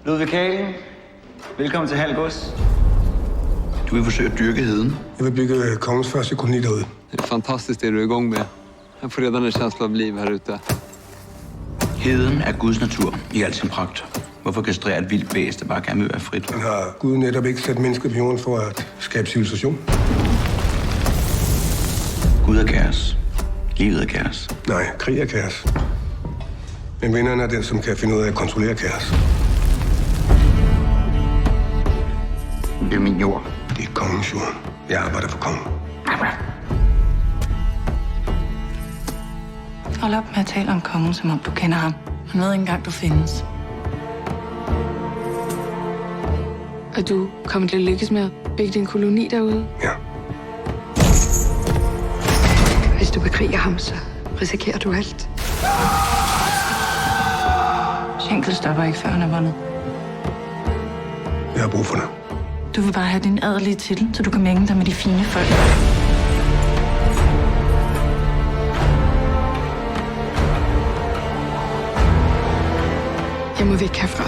Ludvig Kalen, velkommen til Halgås. Du vil forsøge at dyrke heden. Jeg vil bygge kongens første koloni derude. Det är fantastiskt det du är igång med. Jag får redan en känsla av liv här ute. Heden er Guds natur i al sin pragt. Hvorfor kastrere et vildt væsen, der bare gerne vil være frit? Men har Gud netop ikke sat mennesket på jorden for at skabe civilisation? Gud er kaos. Livet er kaos. Nej, krig er kaos. Men vinderen er den, som kan finde ud af at kontrollere kaos. Det er min jord. Det er kongens jord. Jeg arbejder for kongen. Hold op med at tale om kongen, som om du kender ham. Han ved ikke engang, du findes. Er du kommet til at lykkes med at bygge din koloni derude? Ja. Hvis du bekriger ham, så risikerer du alt. Schenkel stopper ikke, før han er vundet. Jeg har brug for dig. Du vil bare have din adelige titel, så du kan mænge dig med de fine folk. Jeg må væk herfra.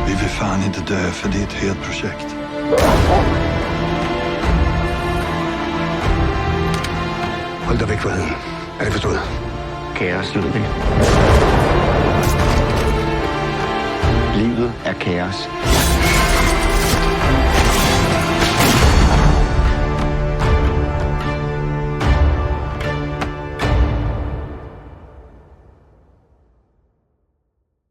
Vi vill fan inte dö för det är ett helt projekt. Hold dig væk fra heden. Er det forstået? Kaos, Ludvig. Livet er kaos.